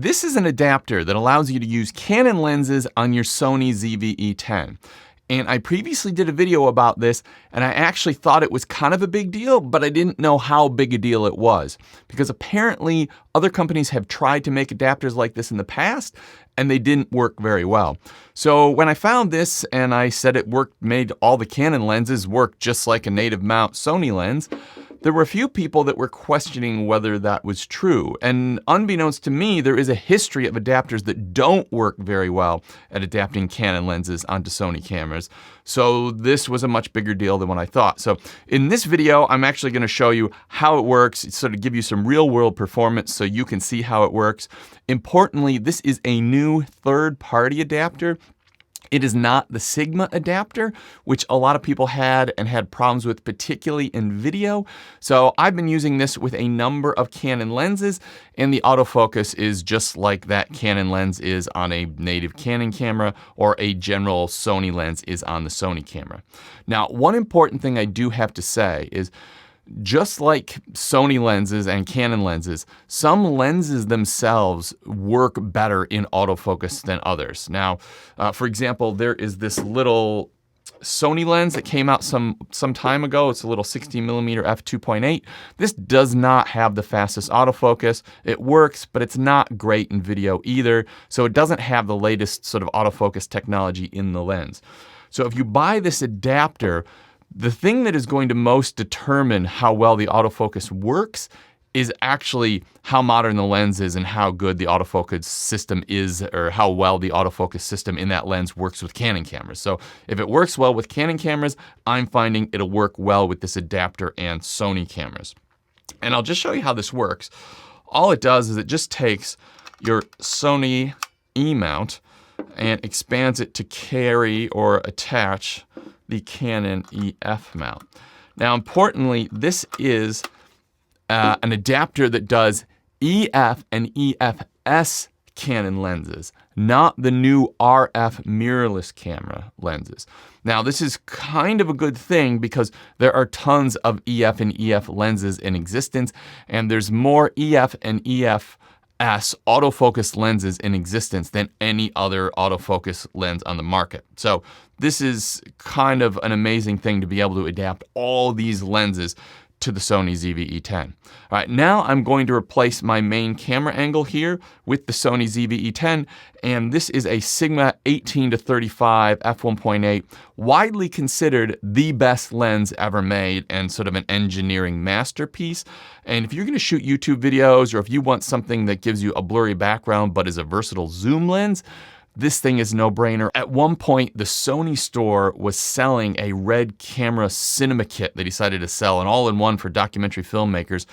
This is an adapter that allows you to use Canon lenses on your Sony ZV-E10. And I previously did a video about this, and I actually thought it was kind of a big deal, but I didn't know how big a deal it was. Because apparently other companies have tried to make adapters like this in the past, and they didn't work very well. So when I found this and I said it made all the Canon lenses work just like a native mount Sony lens, there were a few people that were questioning whether that was true. And unbeknownst to me, there is a history of adapters that don't work very well at adapting Canon lenses onto Sony cameras. So this was a much bigger deal than what I thought. So in this video, I'm actually going to show you how it works, sort of give you some real world performance so you can see how it works. Importantly, this is a new third-party adapter. It is not the Sigma adapter, which a lot of people had and had problems with, particularly in video. So I've been using this with a number of Canon lenses, and the autofocus is just like that Canon lens is on a native Canon camera or a general Sony lens is on the Sony camera. Now, one important thing I do have to say is, just like Sony lenses and Canon lenses, some lenses themselves work better in autofocus than others. Now, for example, there is this little Sony lens that came out some time ago. It's a little 60mm f2.8. This does not have the fastest autofocus. It works, but it's not great in video either. So it doesn't have the latest sort of autofocus technology in the lens. So if you buy this adapter, the thing that is going to most determine how well the autofocus works is actually how modern the lens is and how good the autofocus system is, or how well the autofocus system in that lens works with Canon cameras. So if it works well with Canon cameras, I'm finding it'll work well with this adapter and Sony cameras. And I'll just show you how this works. All it does is it just takes your Sony E-mount and expands it to carry or attach the Canon EF mount. Now, importantly, this is an adapter that does EF and EFS Canon lenses, not the new RF mirrorless camera lenses. Now, this is kind of a good thing because there are tons of EF and EF lenses in existence, and there's more EF and EF autofocus lenses in existence than any other autofocus lens on the market. So this is kind of an amazing thing to be able to adapt all these lenses to the Sony ZV-E10. All right, now I'm going to replace my main camera angle here with the Sony ZV-E10, and this is a Sigma 18-35 f1.8, widely considered the best lens ever made and sort of an engineering masterpiece. And if you're going to shoot YouTube videos, or if you want something that gives you a blurry background but is a versatile zoom lens, this thing is a no-brainer. At one point, the Sony store was selling a red camera cinema kit they decided to sell, an all-in-one for documentary filmmakers.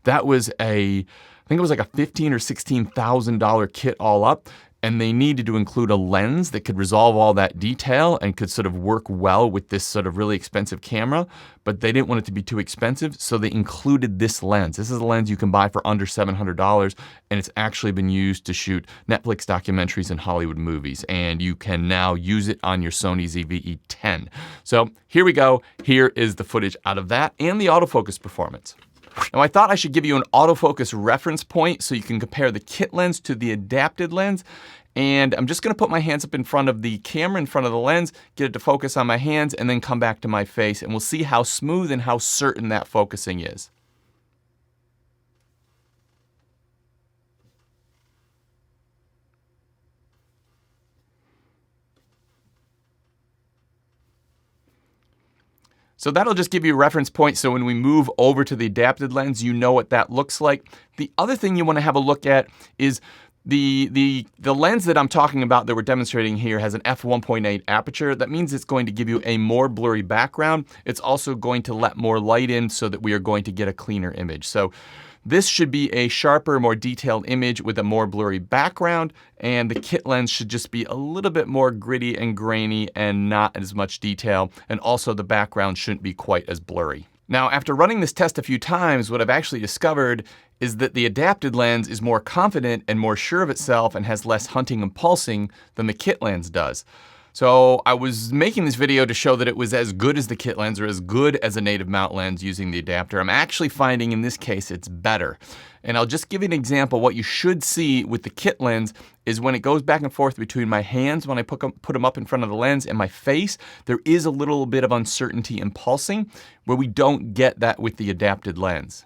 That was I think it was like a $15,000 or $16,000 kit all up. And they needed to include a lens that could resolve all that detail and could sort of work well with this sort of really expensive camera, but they didn't want it to be too expensive, so they included this lens. This is a lens you can buy for under $700, and it's actually been used to shoot Netflix documentaries and Hollywood movies, and you can now use it on your Sony ZV-E10. So here we go. Here is the footage out of that and the autofocus performance. Now, I thought I should give you an autofocus reference point so you can compare the kit lens to the adapted lens. And I'm just going to put my hands up in front of the camera, in front of the lens, get it to focus on my hands, and then come back to my face. And we'll see how smooth and how certain that focusing is. So that'll just give you a reference point, so when we move over to the adapted lens, you know what that looks like. The other thing you want to have a look at is the lens that I'm talking about that we're demonstrating here has an f1.8 aperture. That means it's going to give you a more blurry background. It's also going to let more light in so that we are going to get a cleaner image. So this should be a sharper, more detailed image with a more blurry background, and the kit lens should just be a little bit more gritty and grainy and not as much detail, and also the background shouldn't be quite as blurry. Now, after running this test a few times, what I've actually discovered is that the adapted lens is more confident and more sure of itself and has less hunting and pulsing than the kit lens does. So I was making this video to show that it was as good as the kit lens or as good as a native mount lens using the adapter. I'm actually finding in this case it's better. And I'll just give you an example. What you should see with the kit lens is when it goes back and forth between my hands when I put them up in front of the lens and my face, there is a little bit of uncertainty and pulsing where we don't get that with the adapted lens.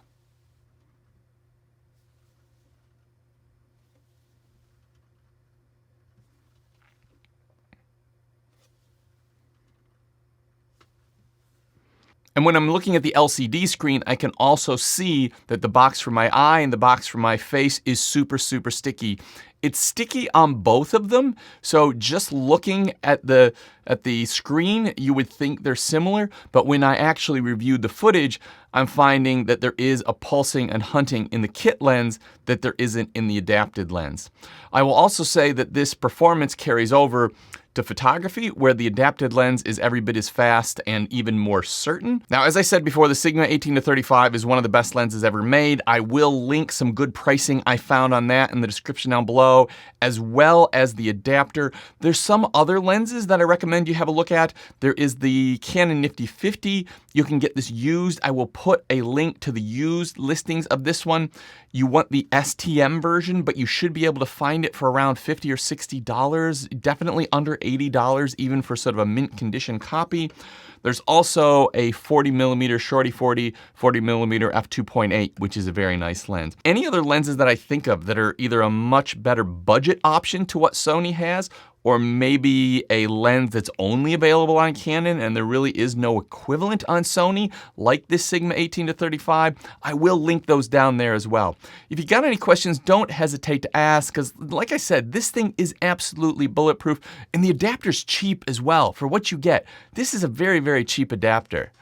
And when I'm looking at the LCD screen, I can also see that the box for my eye and the box for my face is super, super sticky. It's sticky on both of them, so just looking at the screen, you would think they're similar, but when I actually reviewed the footage, I'm finding that there is a pulsing and hunting in the kit lens that there isn't in the adapted lens. I will also say that this performance carries over to photography, where the adapted lens is every bit as fast and even more certain. Now, as I said before, the Sigma 18-35 is one of the best lenses ever made. I will link some good pricing I found on that in the description down below, as well as the adapter. There's some other lenses that I recommend you have a look at. There is the Canon Nifty 50. You can get this used. I will put a link to the used listings of this one. You want the STM version, but you should be able to find it for around $50 or $60, definitely under $80 even for sort of a mint condition copy. There's also a 40mm Shorty 40, 40mm f2.8, which is a very nice lens. Any other lenses that I think of that are either a much better budget option to what Sony has, or maybe a lens that's only available on Canon and there really is no equivalent on Sony, like this Sigma 18-35, I will link those down there as well. If you got any questions, don't hesitate to ask, because like I said, this thing is absolutely bulletproof, and the adapter's cheap as well for what you get. This is a very, very cheap adapter.